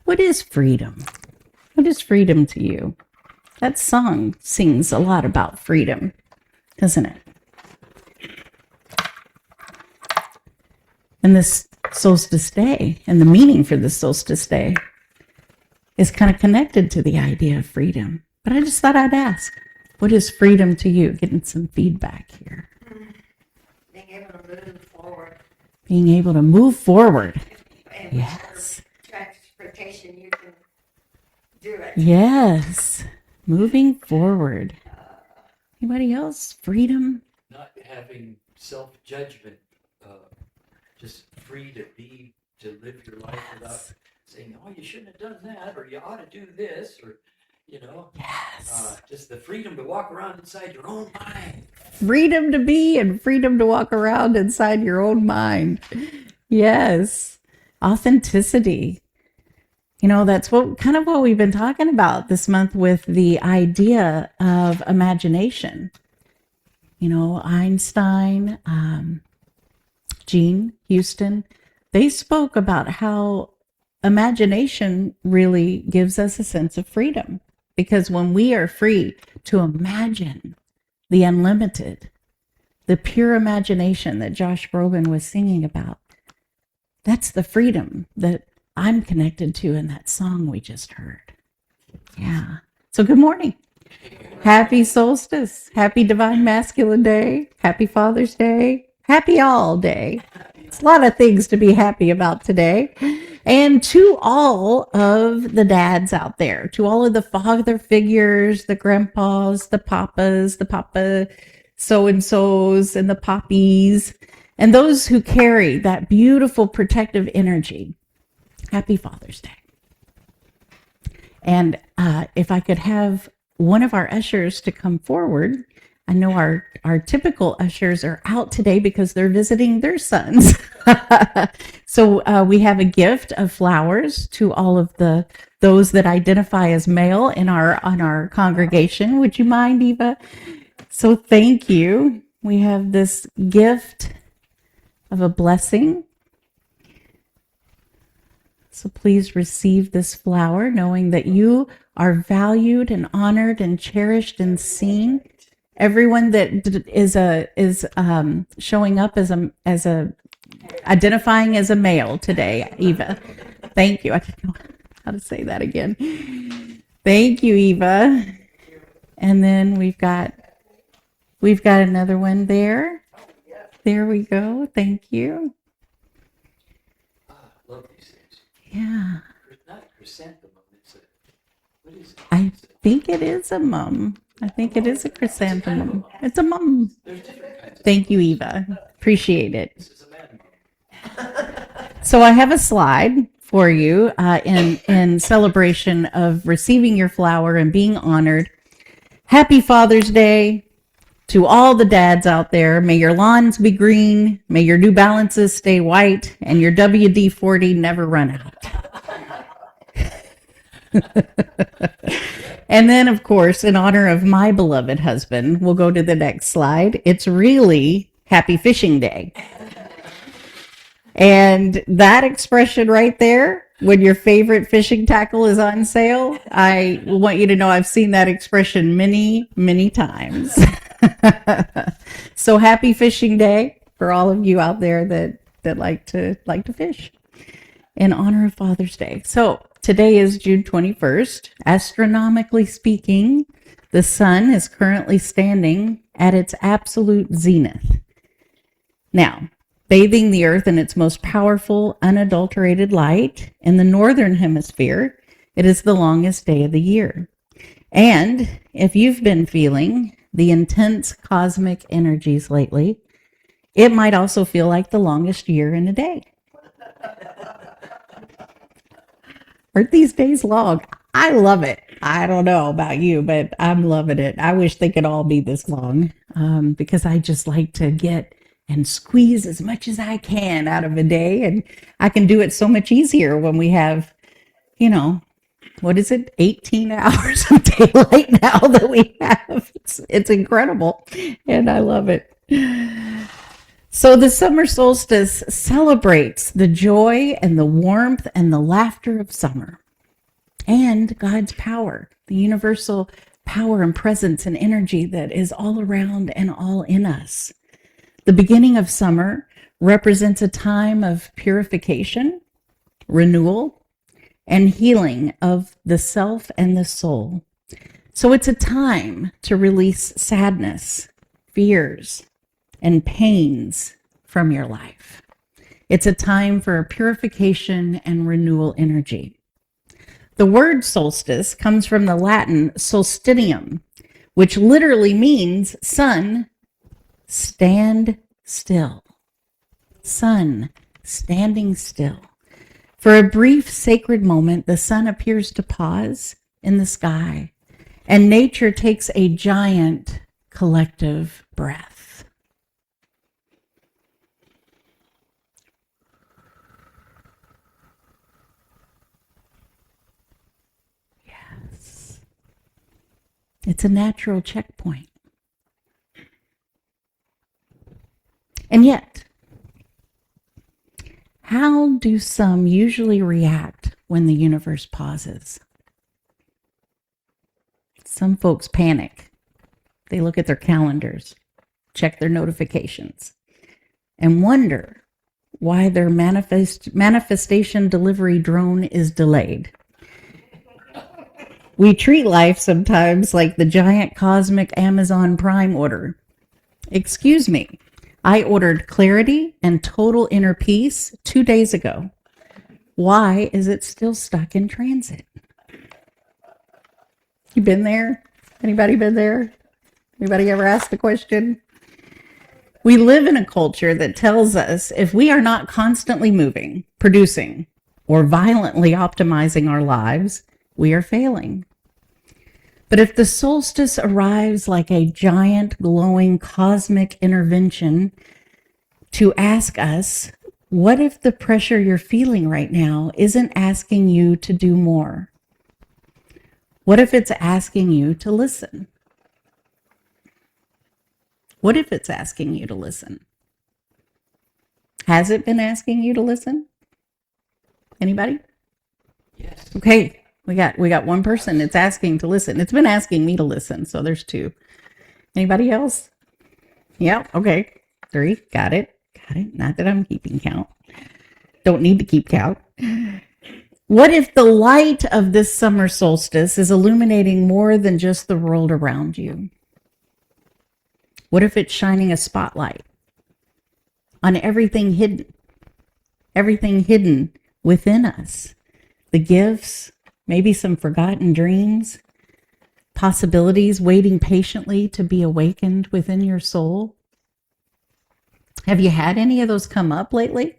What is freedom? What is freedom to you? That song sings a lot about freedom, doesn't it? And this solstice day and the meaning for the solstice day is kind of connected to the idea of freedom. But I just thought I'd ask, what is freedom to you? Getting some feedback here. Being able to move forward. Being able to move forward. And Yes. transportation, you can do it. Yes. Moving forward. Anybody else? Freedom? Not having self-judgment, just free to live your life without saying, oh, you shouldn't have done that, or you ought to do this, or, Yes. just the freedom to walk around inside your own mind. Freedom to be and freedom to walk around inside your own mind. Yes. Authenticity. That's what we've been talking about this month with the idea of imagination. Einstein, Gene Houston, they spoke about how imagination really gives us a sense of freedom. Because when we are free to imagine the unlimited, the pure imagination that Josh Groban was singing about, that's the freedom that I'm connected to in that song we just heard. Yeah. So good morning. Happy solstice. Happy Divine Masculine Day. Happy Father's Day. Happy All Day. It's a lot of things to be happy about today. And to all of the dads out there, to all of the father figures, the grandpas, the papas, the papa so-and-sos, and the poppies, and those who carry that beautiful protective energy, happy Father's Day. And if I could have one of our ushers to come forward. I know our typical ushers are out today because they're visiting their sons. So we have a gift of flowers to all of those that identify as male on our congregation. Would you mind, Eva? So thank you. We have this gift of a blessing. So please receive this flower, knowing that you are valued and honored and cherished and seen. Everyone that is showing up as a identifying as a male today, Eva. Thank you. I don't know how to say that again. Thank you, Eva. And then we've got another one there. There we go. Thank you. Love these things. Yeah. Not chrysanthemum. What is it? I think it is a mum. I think it is a chrysanthemum. It's a mum. There's different kinds of Thank you, Eva. Appreciate it. This is a man mum. So I have a slide for you in celebration of receiving your flower and being honored. Happy Father's Day to all the dads out there. May your lawns be green. May your New Balances stay white and your WD-40 never run out. And then, of course, in honor of my beloved husband, we'll go to the next slide. It's really Happy Fishing Day. And that expression right there, when your favorite fishing tackle is on sale, I want you to know I've seen that expression many, many times. So happy Fishing Day for all of you out there that like to fish in honor of Father's Day. So today is June 21st. Astronomically speaking, the sun is currently standing at its absolute zenith. Now, bathing the earth in its most powerful, unadulterated light, in the northern hemisphere, it is the longest day of the year. And if you've been feeling the intense cosmic energies lately, it might also feel like the longest year in a day. Aren't these days long? I love it. I don't know about you, but I'm loving it. I wish they could all be this long because I just like to get and squeeze as much as I can out of a day. And I can do it so much easier when we have, what is it? 18 hours of daylight now that we have. It's incredible. And I love it. So the summer solstice celebrates the joy and the warmth and the laughter of summer. and God's power, the universal power and presence and energy that is all around and all in us. The beginning of summer represents a time of purification, renewal, and healing of the self and the soul. So it's a time to release sadness, fears, and pains from your life. It's a time for purification and renewal energy. The word solstice comes from the Latin solstitium, which literally means sun, stand still. Sun, standing still. For a brief sacred moment, the sun appears to pause in the sky, and nature takes a giant collective breath. Yes. It's a natural checkpoint. And yet, how do some usually react when the universe pauses? Some folks panic. They look at their calendars, check their notifications, and wonder why their manifestation delivery drone is delayed. We treat life sometimes like the giant cosmic Amazon Prime order. Excuse me, I ordered clarity and total inner peace 2 days ago. Why is it still stuck in transit? You been there? Anybody been there? Anybody ever asked the question? We live in a culture that tells us if we are not constantly moving, producing, or violently optimizing our lives, we are failing. But if the solstice arrives like a giant glowing cosmic intervention to ask us, what if the pressure you're feeling right now isn't asking you to do more? What if it's asking you to listen? What if it's asking you to listen? Has it been asking you to listen? Anybody? Yes. Okay, we got one person that's asking to listen. It's been asking me to listen, so there's 2. Anybody else? Yeah, okay. 3, got it. Not that I'm keeping count. Don't need to keep count. What if the light of this summer solstice is illuminating more than just the world around you? What if it's shining a spotlight on everything hidden within us? The gifts, maybe some forgotten dreams, possibilities waiting patiently to be awakened within your soul. Have you had any of those come up lately?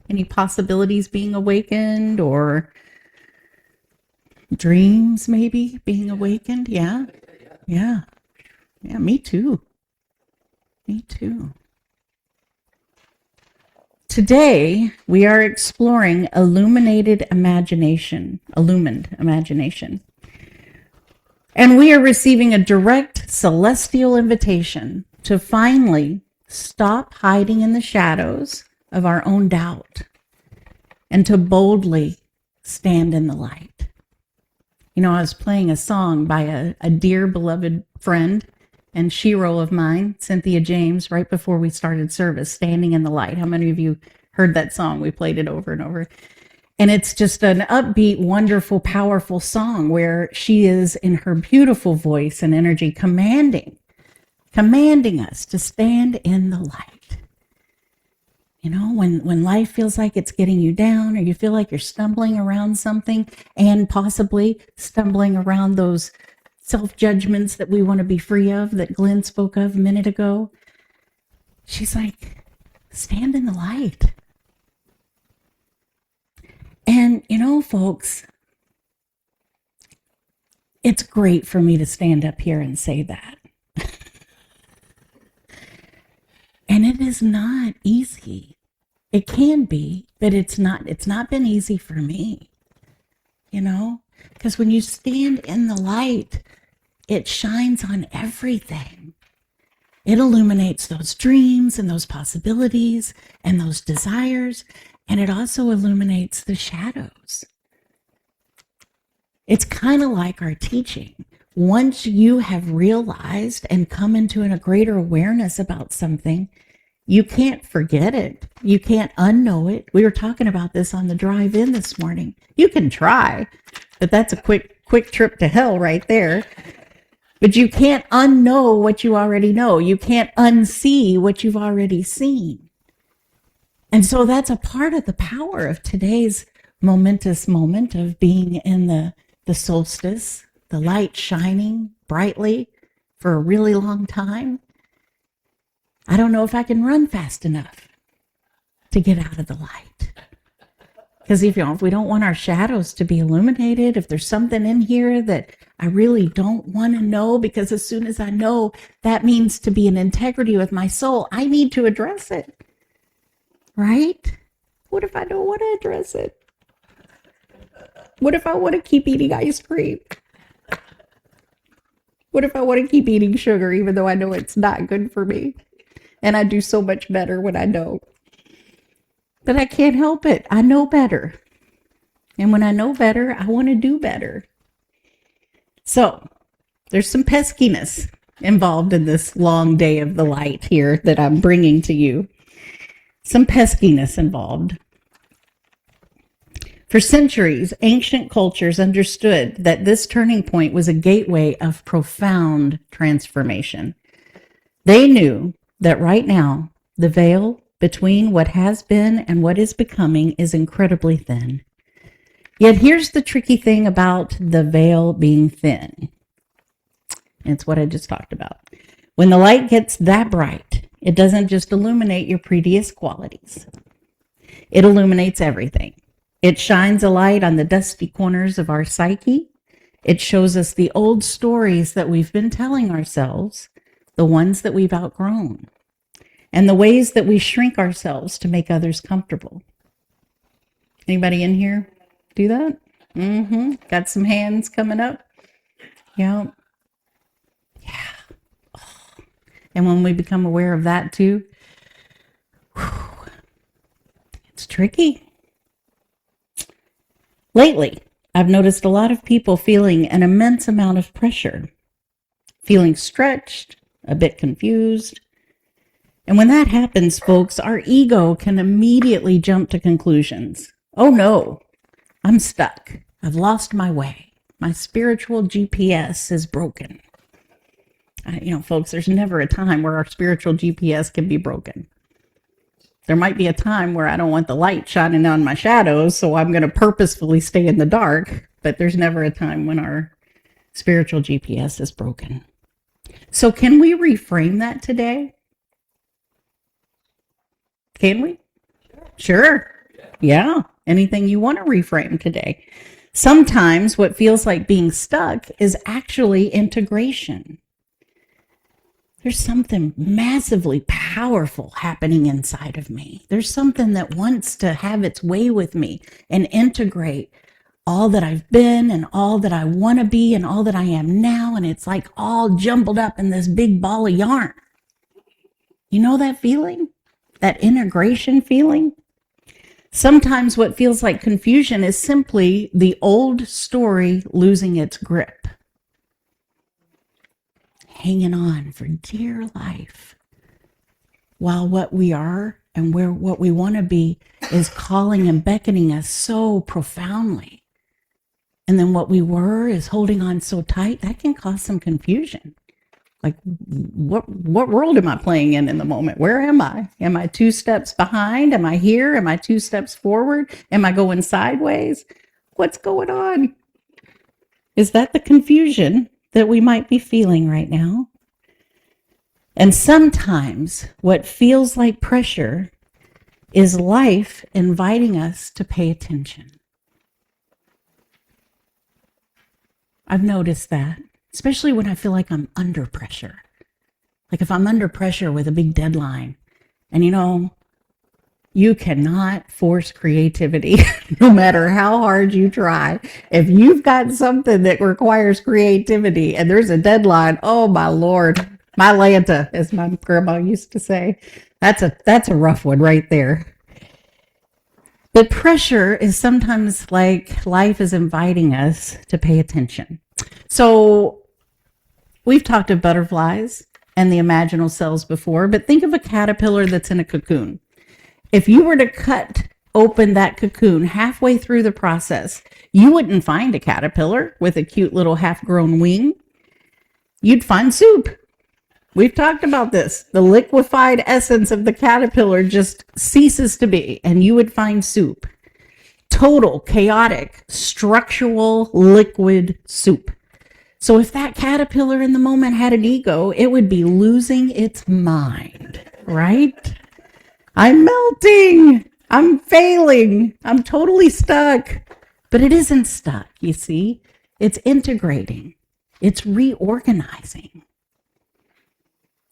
Any possibilities being awakened or dreams maybe being awakened? Yeah. Yeah, me too. Today, we are exploring illumined imagination. And we are receiving a direct celestial invitation to finally stop hiding in the shadows of our own doubt and to boldly stand in the light. You know, I was playing a song by a dear beloved friend and shero of mine, Cynthia James, right before we started service, Standing in the Light. How many of you heard that song? We played it over and over. And it's just an upbeat, wonderful, powerful song where she is in her beautiful voice and energy commanding us to stand in the light. You know, when life feels like it's getting you down or you feel like you're stumbling around something and possibly stumbling around those self-judgments that we want to be free of that Glenn spoke of a minute ago. She's like, stand in the light. And, you know, folks, it's great for me to stand up here and say that. And it is not easy. It can be, but it's not been easy for me, you know, because when you stand in the light, it shines on everything. It illuminates those dreams and those possibilities and those desires, and it also illuminates the shadows. It's kind of like our teaching. Once you have realized and come into a greater awareness about something, you can't forget it. You can't unknow it. We were talking about this on the drive in this morning. You can try, but that's a quick trip to hell right there. But you can't unknow what you already know. You can't unsee what you've already seen. And so that's a part of the power of today's momentous moment of being in the solstice, the light shining brightly for a really long time. I don't know if I can run fast enough to get out of the light. Because if we don't want our shadows to be illuminated, if there's something in here that I really don't want to know, because as soon as I know, that means to be in integrity with my soul, I need to address it. Right? What if I don't want to address it? What if I want to keep eating ice cream? What if I want to keep eating sugar, even though I know it's not good for me? And I do so much better when I don't. But I can't help it. I know better. And when I know better, I want to do better. So there's some peskiness involved in this long day of the light here that I'm bringing to you. Some peskiness involved. For centuries, ancient cultures understood that this turning point was a gateway of profound transformation. They knew that right now, the veil between what has been and what is becoming is incredibly thin. Yet here's the tricky thing about the veil being thin. It's what I just talked about. When the light gets that bright, it doesn't just illuminate your previous qualities. It illuminates everything. It shines a light on the dusty corners of our psyche. It shows us the old stories that we've been telling ourselves, the ones that we've outgrown, and the ways that we shrink ourselves to make others comfortable. Anybody in here do that? Mm-hmm. Got some hands coming up? Yeah. Yeah. And when we become aware of that too, it's tricky. Lately, I've noticed a lot of people feeling an immense amount of pressure, feeling stretched, a bit confused. And when that happens, folks, our ego can immediately jump to conclusions. Oh no, I'm stuck. I've lost my way. My spiritual GPS is broken. Folks, there's never a time where our spiritual GPS can be broken. There might be a time where I don't want the light shining on my shadows, so I'm going to purposefully stay in the dark, but there's never a time when our spiritual GPS is broken. So can we reframe that today? Can we? Sure. Yeah. Anything you want to reframe today. Sometimes what feels like being stuck is actually integration. There's something massively powerful happening inside of me. There's something that wants to have its way with me and integrate all that I've been and all that I want to be and all that I am now. And it's like all jumbled up in this big ball of yarn. You know that feeling? That integration feeling? Sometimes what feels like confusion is simply the old story losing its grip. Hanging on for dear life. While what we are and what we want to be is calling and beckoning us so profoundly. And then what we were is holding on so tight, that can cause some confusion. Like, what world am I playing in the moment? Where am I? Am I 2 steps behind? Am I here? Am I 2 steps forward? Am I going sideways? What's going on? Is that the confusion that we might be feeling right now? And sometimes what feels like pressure is life inviting us to pay attention. I've noticed that, especially when I feel like I'm under pressure. Like if I'm under pressure with a big deadline, and you cannot force creativity no matter how hard you try. If you've got something that requires creativity and there's a deadline, oh my Lord, my Lanta, as my grandma used to say, that's a rough one right there. But pressure is sometimes like life is inviting us to pay attention. So we've talked of butterflies and the imaginal cells before, but think of a caterpillar that's in a cocoon. If you were to cut open that cocoon halfway through the process, you wouldn't find a caterpillar with a cute little half-grown wing. You'd find soup. We've talked about this. The liquefied essence of the caterpillar just ceases to be, and you would find soup. Total, chaotic, structural, liquid soup. So if that caterpillar in the moment had an ego, it would be losing its mind, right? I'm melting. I'm failing. I'm totally stuck. But it isn't stuck, you see. It's integrating. It's reorganizing.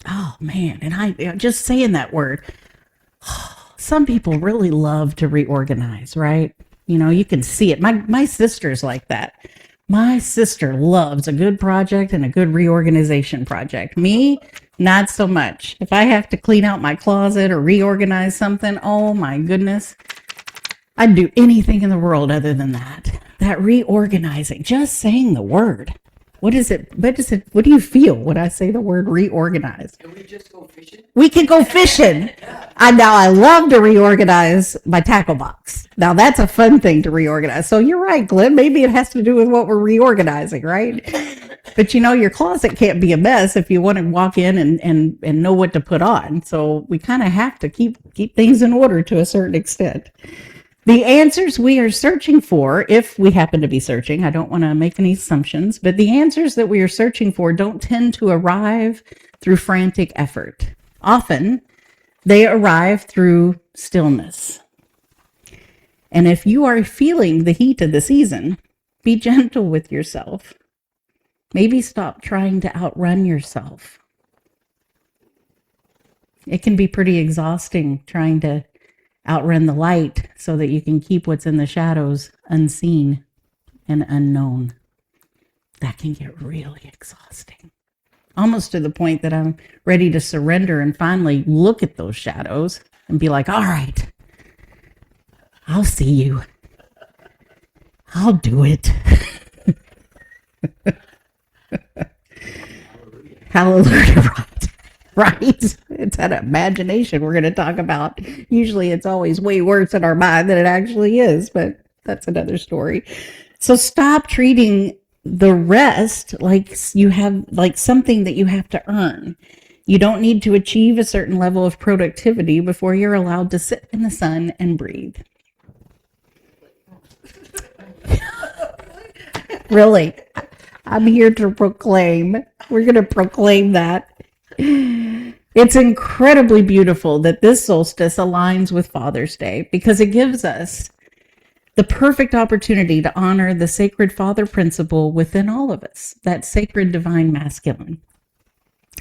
Oh, man. And I just saying that word. Some people really love to reorganize, right? You know, you can see it. My sister's like that. My sister loves a good project and a good reorganization project. Me, not so much. If I have to clean out my closet or reorganize something, oh my goodness, I'd do anything in the world other than that. That reorganizing, just saying the word. What is it? What do you feel when I say the word reorganize? Can we just go fishing? We can go fishing. I love to reorganize my tackle box. Now that's a fun thing to reorganize. So you're right, Glenn. Maybe it has to do with what we're reorganizing, right? But you know, your closet can't be a mess if you want to walk in and know what to put on. So we kind of have to keep things in order to a certain extent. The answers we are searching for, if we happen to be searching, I don't want to make any assumptions, but the answers that we are searching for don't tend to arrive through frantic effort. Often, they arrive through stillness. And if you are feeling the heat of the season, be gentle with yourself. Maybe stop trying to outrun yourself. It can be pretty exhausting trying to outrun the light so that you can keep what's in the shadows unseen and unknown. That can get really exhausting. Almost to the point that I'm ready to surrender and finally look at those shadows and be like, all right, I'll see you. I'll do it. Hallelujah, right? Right? It's that imagination we're going to talk about. Usually it's always way worse in our mind than it actually is, but that's another story. So stop treating the rest like you have, like something that you have to earn. You don't need to achieve a certain level of productivity before you're allowed to sit in the sun and breathe. Really, I'm here to proclaim. We're going to proclaim that. It's incredibly beautiful that this solstice aligns with Father's Day because it gives us the perfect opportunity to honor the sacred father principle within all of us, that sacred divine masculine.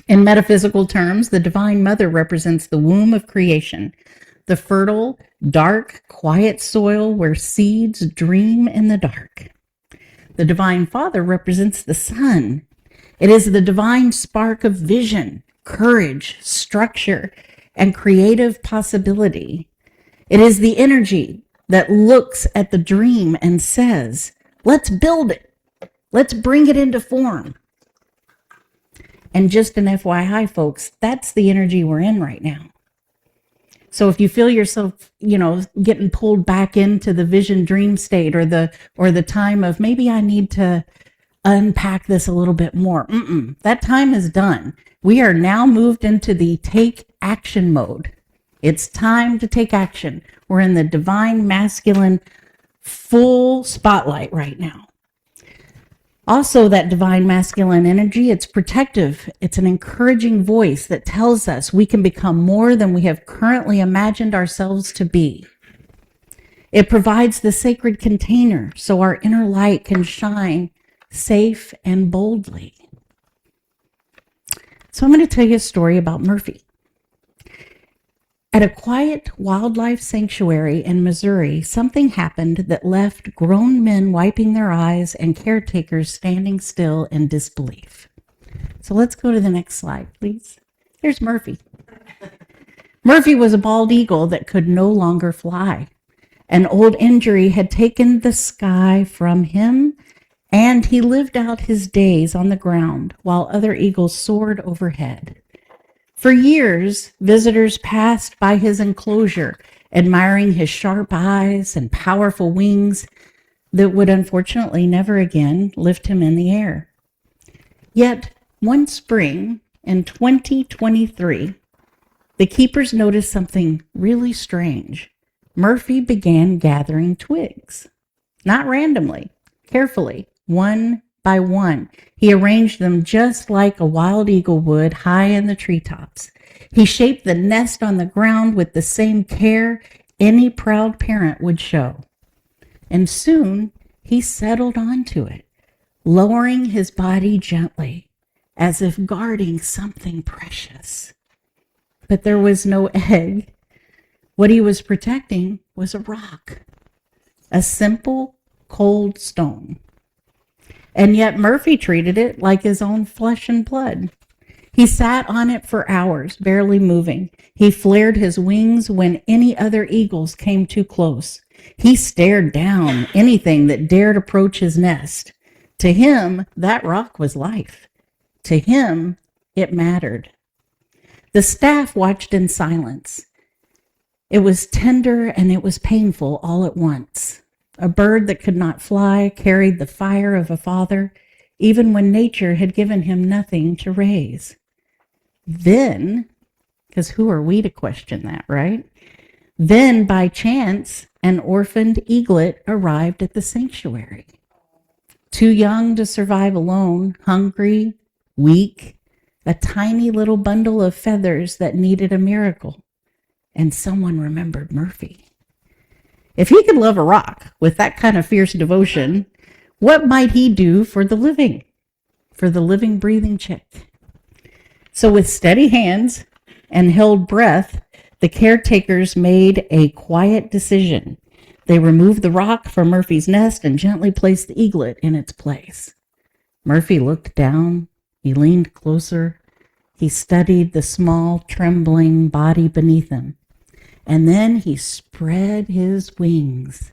In metaphysical terms, the divine mother represents the womb of creation, the fertile, dark, quiet soil where seeds dream in the dark. The divine father represents the sun. It is the divine spark of vision, courage, structure, and creative possibility. It is the energy that looks at the dream and says, let's build it. Let's bring it into form. And just an FYI, folks, that's the energy we're in right now. So if you feel yourself, getting pulled back into the vision dream state or the time of maybe I need to unpack this a little bit more. That time is done. We are now moved into the take action mode. It's time to take action. We're in the divine masculine full spotlight right now. Also, that divine masculine energy, it's protective. It's an encouraging voice that tells us we can become more than we have currently imagined ourselves to be. It provides the sacred container so our inner light can shine safe and boldly. So I'm going to tell you a story about Murphy. At a quiet wildlife sanctuary in Missouri, something happened that left grown men wiping their eyes and caretakers standing still in disbelief. So let's go to the next slide, please. Here's Murphy. Murphy was a bald eagle that could no longer fly. An old injury had taken the sky from him, and he lived out his days on the ground while other eagles soared overhead. For years, visitors passed by his enclosure, admiring his sharp eyes and powerful wings that would unfortunately never again lift him in the air. Yet, one spring in 2023, the keepers noticed something really strange. Murphy began gathering twigs, not randomly, carefully, one by one. He arranged them just like a wild eagle would high in the treetops. He shaped the nest on the ground with the same care any proud parent would show. And soon he settled onto it, lowering his body gently, as if guarding something precious. But there was no egg. What he was protecting was a rock, a simple, cold stone. And yet Murphy treated it like his own flesh and blood. He sat on it for hours, barely moving. He flared his wings when any other eagles came too close. He stared down anything that dared approach his nest. To him, that rock was life. To him, it mattered. The staff watched in silence. It was tender and it was painful all at once. A bird that could not fly carried the fire of a father, even when nature had given him nothing to raise. Then, because who are we to question that, right? Then, by chance, an orphaned eaglet arrived at the sanctuary. Too young to survive alone, hungry, weak, a tiny little bundle of feathers that needed a miracle. And someone remembered Murphy. If he could love a rock with that kind of fierce devotion, what might he do for the living, breathing chick? So with steady hands and held breath, the caretakers made a quiet decision. They removed the rock from Murphy's nest and gently placed the eaglet in its place. Murphy looked down. He leaned closer. He studied the small, trembling body beneath him. And then he spread his wings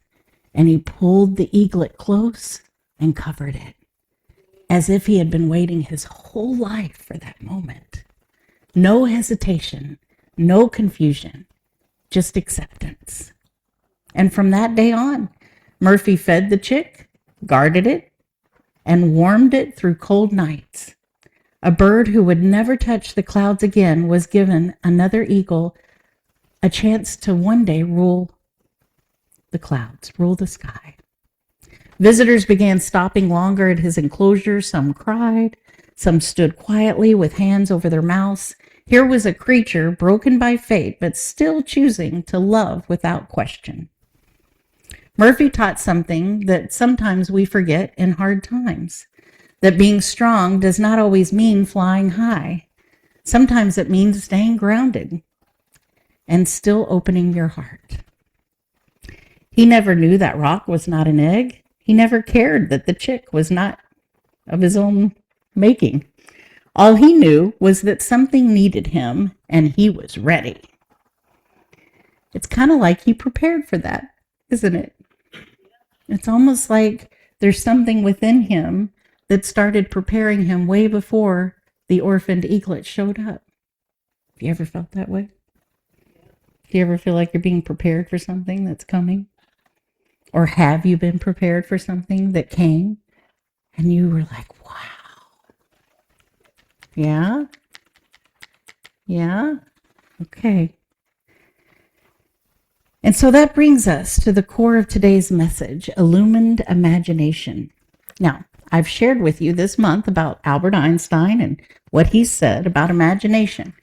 and he pulled the eaglet close and covered it, as if he had been waiting his whole life for that moment. No hesitation, no confusion, just acceptance. And from that day on, Murphy fed the chick, guarded it, and warmed it through cold nights. A bird who would never touch the clouds again was given another eagle a chance to one day rule the clouds, rule the sky. Visitors began stopping longer at his enclosure. Some cried, some stood quietly with hands over their mouths. Here was a creature broken by fate, but still choosing to love without question. Murphy taught something that sometimes we forget in hard times, that being strong does not always mean flying high. Sometimes it means staying grounded and still opening your heart. He never knew that rock was not an egg. He never cared that the chick was not of his own making. All he knew was that something needed him, and he was ready. It's kind of like he prepared for that, isn't it? It's almost like there's something within him that started preparing him way before the orphaned eaglet showed up. Have you ever felt that way? Do you ever feel like you're being prepared for something that's coming? Or have you been prepared for something that came and you were like, wow. Yeah? Yeah? Okay. And so that brings us to the core of today's message, illumined imagination. Now, I've shared with you this month about Albert Einstein and what he said about imagination.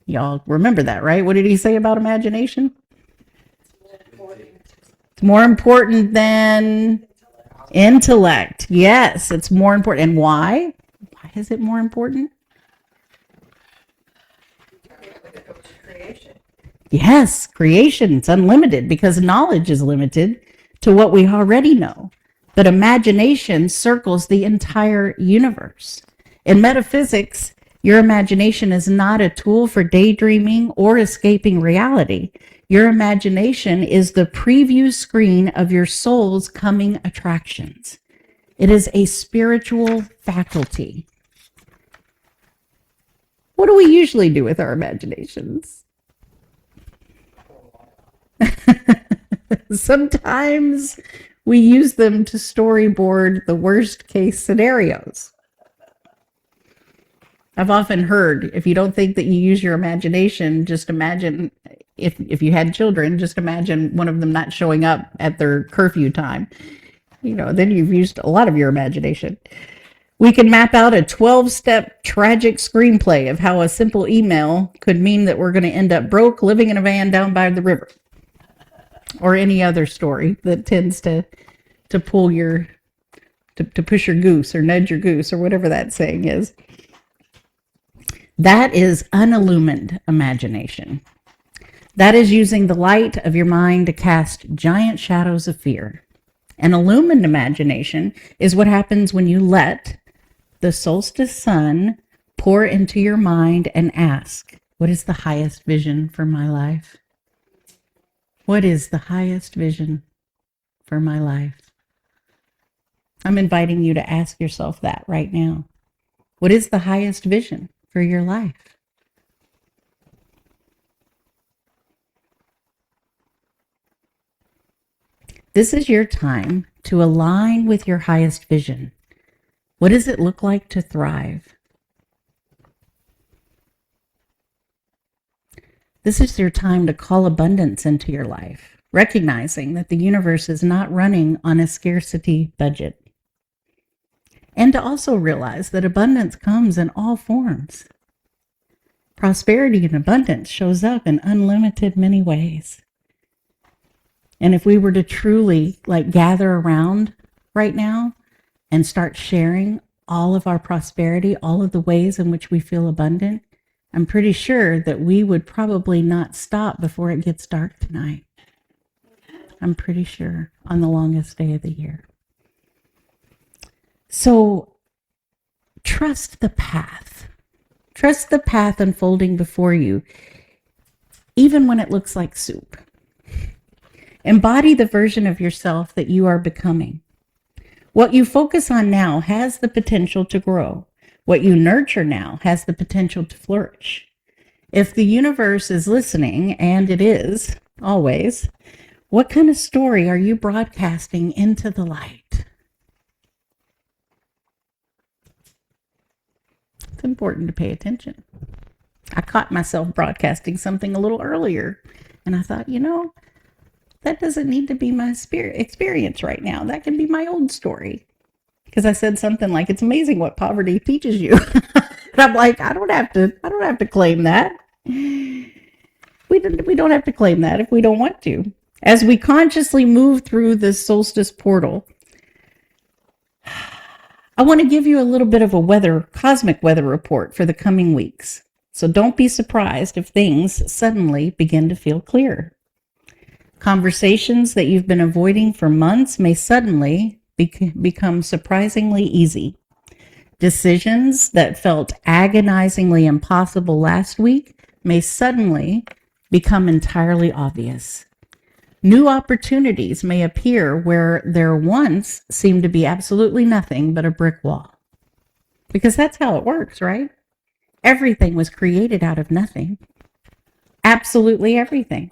Y'all remember that, right? What did he say about imagination? It's more important than intellect. Yes, it's more important. And why? Why is it more important? Yes, creation's unlimited because knowledge is limited to what we already know. But imagination circles the entire universe. In metaphysics, your imagination is not a tool for daydreaming or escaping reality. Your imagination is the preview screen of your soul's coming attractions. It is a spiritual faculty. What do we usually do with our imaginations? Sometimes we use them to storyboard the worst case scenarios. I've often heard, if you don't think that you use your imagination, just imagine, if you had children, just imagine one of them not showing up at their curfew time. Then you've used a lot of your imagination. We can map out a 12-step tragic screenplay of how a simple email could mean that we're going to end up broke, living in a van down by the river. Or any other story that tends to pull to push your goose or nudge your goose or whatever that saying is. That is unillumined imagination. That is using the light of your mind to cast giant shadows of fear. An illumined imagination is what happens when you let the solstice sun pour into your mind and ask, what is the highest vision for my life? What is the highest vision for my life? I'm inviting you to ask yourself that right now. What is the highest vision for your life? This is your time to align with your highest vision. What does it look like to thrive? This is your time to call abundance into your life, recognizing that the universe is not running on a scarcity budget. And to also realize that abundance comes in all forms. Prosperity and abundance shows up in unlimited many ways. And if we were to truly gather around right now and start sharing all of our prosperity, all of the ways in which we feel abundant, I'm pretty sure that we would probably not stop before it gets dark tonight. I'm pretty sure, on the longest day of the year. So trust the path. Trust the path unfolding before you, even when it looks like soup. Embody the version of yourself that you are becoming. What you focus on now has the potential to grow. What you nurture now has the potential to flourish. If the universe is listening, and it is, always, what kind of story are you broadcasting into the light? It's important to pay attention. I caught myself broadcasting something a little earlier, and I thought, that doesn't need to be my experience right now. That can be my old story. Because I said something like, it's amazing what poverty teaches you. And I'm like, I don't have to claim that. We don't have to claim that if we don't want to. As we consciously move through this solstice portal, I want to give you a little bit of a cosmic weather report for the coming weeks. So don't be surprised if things suddenly begin to feel clear. Conversations that you've been avoiding for months may suddenly become surprisingly easy. Decisions that felt agonizingly impossible last week may suddenly become entirely obvious. New opportunities may appear where there once seemed to be absolutely nothing but a brick wall. Because that's how it works, right? Everything was created out of nothing. Absolutely everything.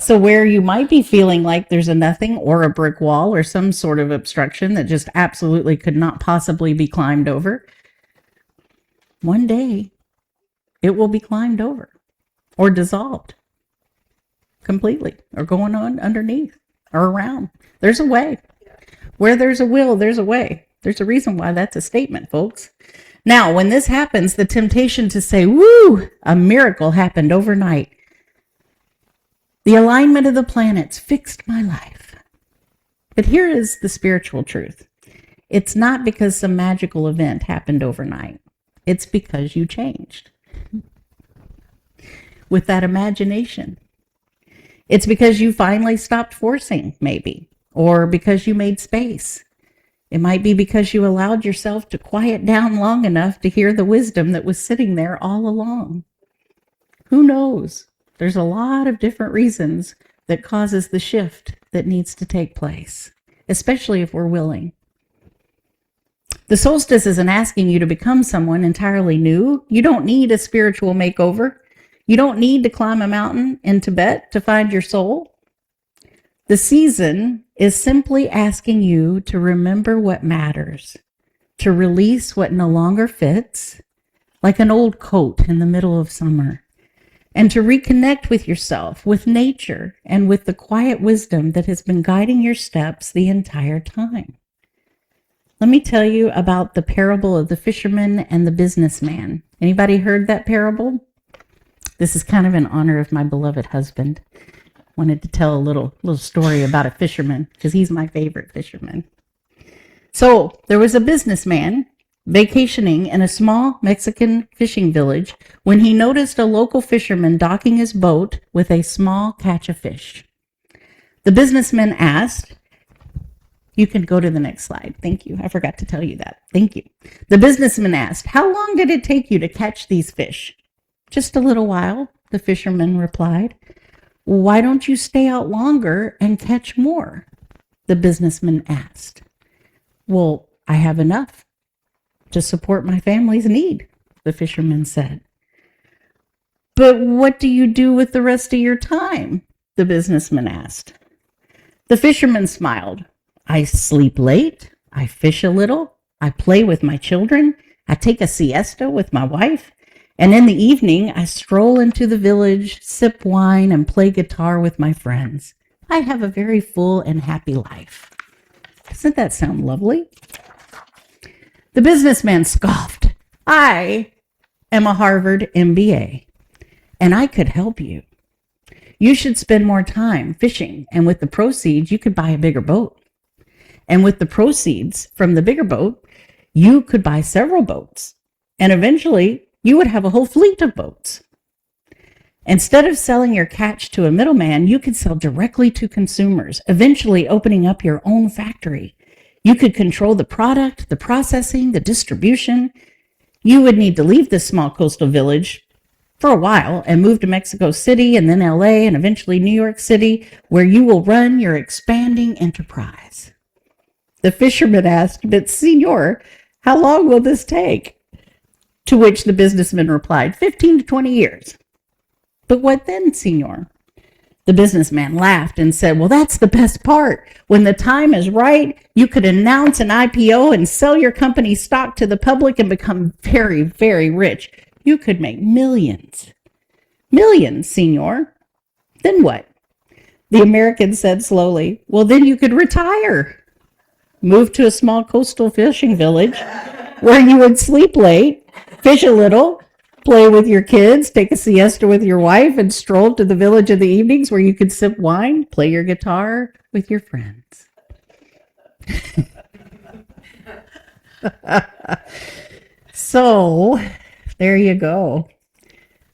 So where you might be feeling like there's a nothing or a brick wall or some sort of obstruction that just absolutely could not possibly be climbed over, one day it will be climbed over or dissolved completely or going on underneath or around. There's a way. Where there's a will, there's a way. There's a reason why that's a statement, folks. Now, when this happens, the temptation to say, woo, a miracle happened overnight. The alignment of the planets fixed my life. But here is the spiritual truth. It's not because some magical event happened overnight. It's because you changed. With that imagination. It's because you finally stopped forcing, maybe. Or because you made space. It might be because you allowed yourself to quiet down long enough to hear the wisdom that was sitting there all along. Who knows? There's a lot of different reasons that causes the shift that needs to take place, especially if we're willing. The solstice isn't asking you to become someone entirely new. You don't need a spiritual makeover. You don't need to climb a mountain in Tibet to find your soul. The season is simply asking you to remember what matters, to release what no longer fits, like an old coat in the middle of summer, and to reconnect with yourself, with nature, and with the quiet wisdom that has been guiding your steps the entire time. Let me tell you about the parable of the fisherman and the businessman. Anybody heard that parable? This is kind of in honor of my beloved husband. Wanted to tell a little story about a fisherman because he's my favorite fisherman. So there was a businessman vacationing in a small Mexican fishing village when he noticed a local fisherman docking his boat with a small catch of fish. The businessman asked, you can go to the next slide. Thank you. I forgot to tell you that. Thank you. The businessman asked, how long did it take you to catch these fish? Just a little while, the fisherman replied. Why don't you stay out longer and catch more? The businessman asked. Well, I have enough to support my family's need, the fisherman said. But what do you do with the rest of your time? The businessman asked. The fisherman smiled. I sleep late, I fish a little, I play with my children, I take a siesta with my wife, and in the evening I stroll into the village, sip wine, and play guitar with my friends. I have a very full and happy life. Doesn't that sound lovely? The businessman scoffed. I am a Harvard MBA, and I could help you. You should spend more time fishing, and with the proceeds, you could buy a bigger boat. And with the proceeds from the bigger boat, you could buy several boats. And eventually, you would have a whole fleet of boats. Instead of selling your catch to a middleman, you could sell directly to consumers, eventually opening up your own factory. You could control the product, the processing, the distribution. You would need to leave this small coastal village for a while and move to Mexico City and then LA and eventually New York City, where you will run your expanding enterprise. The fisherman asked, but Senor, how long will this take? To which the businessman replied, 15 to 20 years. But what then, Senor? The businessman laughed and said, well, that's the best part. When the time is right, you could announce an IPO and sell your company's stock to the public and become very, very rich. You could make millions. Millions, Senor. Then what? The American said slowly, well, then you could retire. Move to a small coastal fishing village where you would sleep late, fish a little, play with your kids, take a siesta with your wife, and stroll to the village in the evenings where you could sip wine, play your guitar with your friends. So, there you go.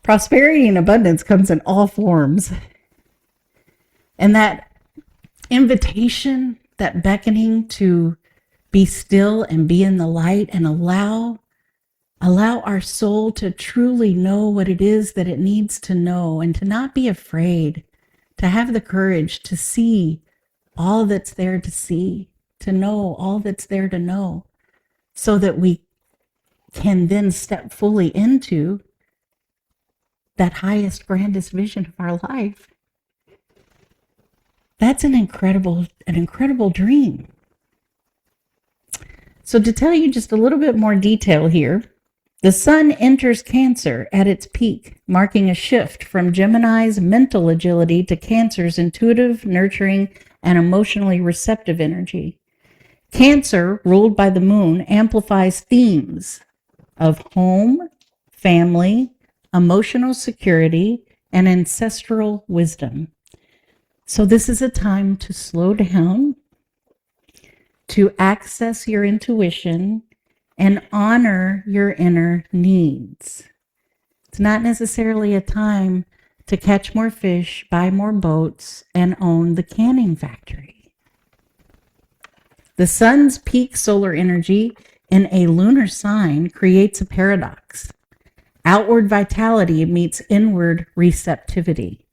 Prosperity and abundance comes in all forms. And that invitation, that beckoning to be still and be in the light and allow our soul to truly know what it is that it needs to know and to not be afraid, to have the courage to see all that's there to see, to know all that's there to know, so that we can then step fully into that highest, grandest vision of our life. That's an incredible dream. So to tell you just a little bit more detail here, the sun enters Cancer at its peak, marking a shift from Gemini's mental agility to Cancer's intuitive, nurturing, and emotionally receptive energy. Cancer, ruled by the moon, amplifies themes of home, family, emotional security, and ancestral wisdom. So this is a time to slow down, to access your intuition, and honor your inner needs. It's not necessarily a time to catch more fish, buy more boats, and own the canning factory. The sun's peak solar energy in a lunar sign creates a paradox. Outward vitality meets inward receptivity,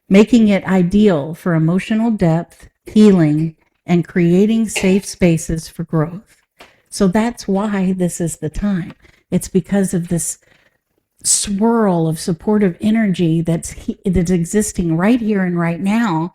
making it ideal for emotional depth, healing, and creating safe spaces for growth. So that's why this is the time. It's because of this swirl of supportive energy that's existing right here and right now,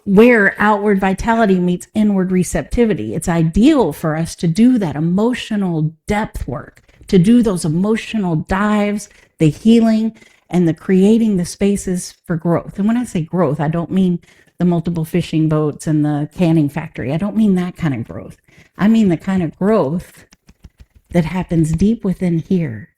where outward vitality meets inward receptivity. It's ideal for us to do that emotional depth work, to do those emotional dives, the healing, and the creating the spaces for growth. And when I say growth, I don't mean the multiple fishing boats and the canning factory. I don't mean that kind of growth. I mean the kind of growth that happens deep within here,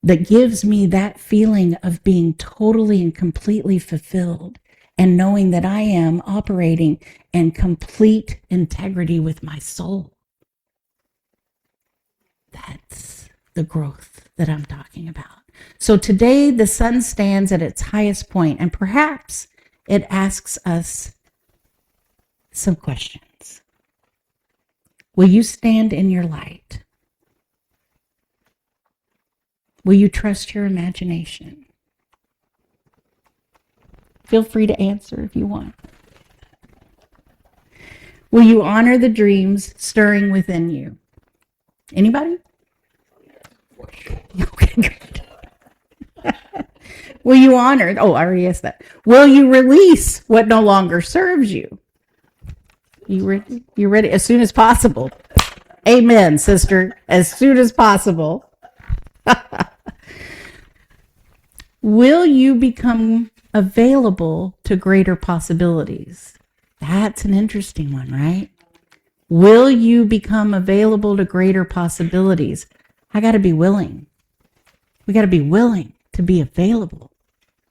that gives me that feeling of being totally and completely fulfilled, and knowing that I am operating in complete integrity with my soul. That's the growth that I'm talking about. So today the sun stands at its highest point, and perhaps it asks us some questions. Will you stand in your light? Will you trust your imagination? Feel free to answer if you want. Will you honor the dreams stirring within you? Anybody? Okay, good. Will you honor? Oh, I already asked that. Will you release what no longer serves you? You ready? As soon as possible. Amen, sister. As soon as possible. Will you become available to greater possibilities? That's an interesting one, right? Will you become available to greater possibilities? I got to be willing. We got to be willing to be available.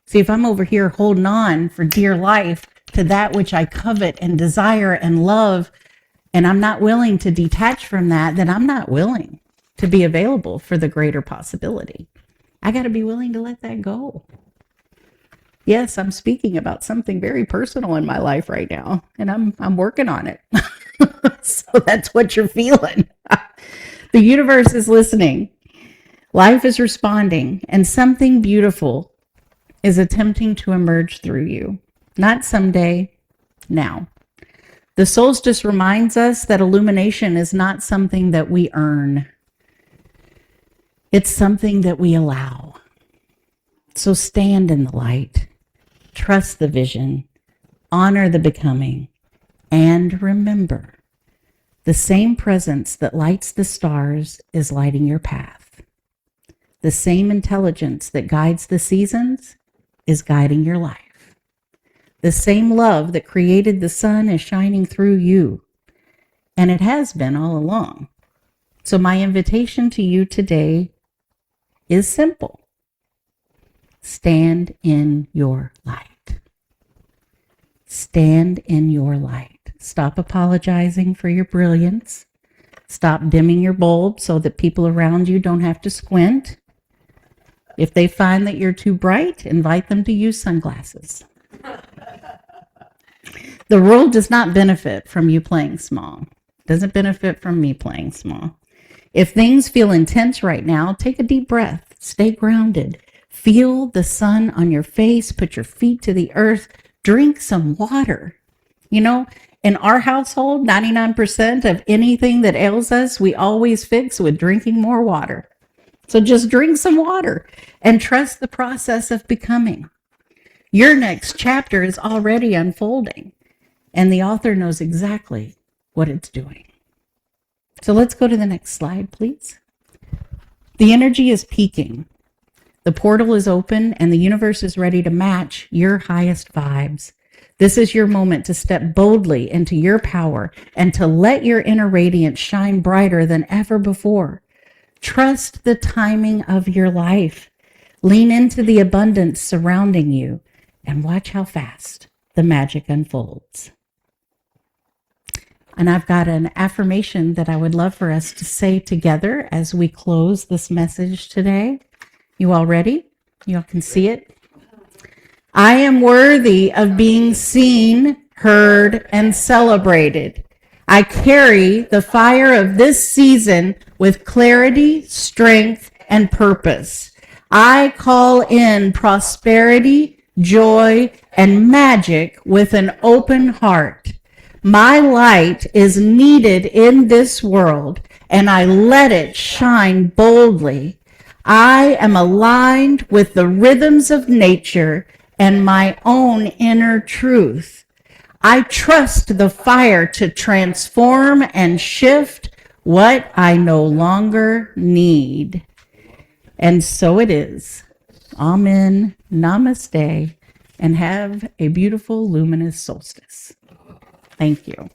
See, if I'm over here holding on for dear life to that which I covet and desire and love, and I'm not willing to detach from that, then I'm not willing to be available for the greater possibility. I got to be willing to let that go. Yes, I'm speaking about something very personal in my life right now, and I'm working on it. So that's what you're feeling. The universe is listening. Life is responding, and something beautiful is attempting to emerge through you. Not someday, now. The solstice reminds us that illumination is not something that we earn. It's something that we allow. So stand in the light, trust the vision, honor the becoming, and remember, the same presence that lights the stars is lighting your path. The same intelligence that guides the seasons is guiding your life. The same love that created the sun is shining through you, and it has been all along. So my invitation to you today is simple. Stand in your light. Stand in your light. Stop apologizing for your brilliance. Stop dimming your bulb so that people around you don't have to squint. If they find that you're too bright, invite them to use sunglasses. The world does not benefit from you playing small. It doesn't benefit from me playing small. If things feel intense right now, take a deep breath. Stay grounded. Feel the sun on your face. Put your feet to the earth. Drink some water. You know, in our household, 99% of anything that ails us, we always fix with drinking more water. So just drink some water and trust the process of becoming. Your next chapter is already unfolding, and the author knows exactly what it's doing. So let's go to the next slide, please. The energy is peaking. The portal is open, and the universe is ready to match your highest vibes. This is your moment to step boldly into your power and to let your inner radiance shine brighter than ever before. Trust the timing of your life. Lean into the abundance surrounding you and watch how fast the magic unfolds. And I've got an affirmation that I would love for us to say together as we close this message today. You all ready? You all can see it? I am worthy of being seen, heard, and celebrated. I carry the fire of this season with clarity, strength, and purpose. I call in prosperity, joy, and magic with an open heart. My light is needed in this world, and I let it shine boldly. I am aligned with the rhythms of nature and my own inner truth. I trust the fire to transform and shift what I no longer need. And so it is. Amen. Namaste. And have a beautiful luminous solstice. Thank you.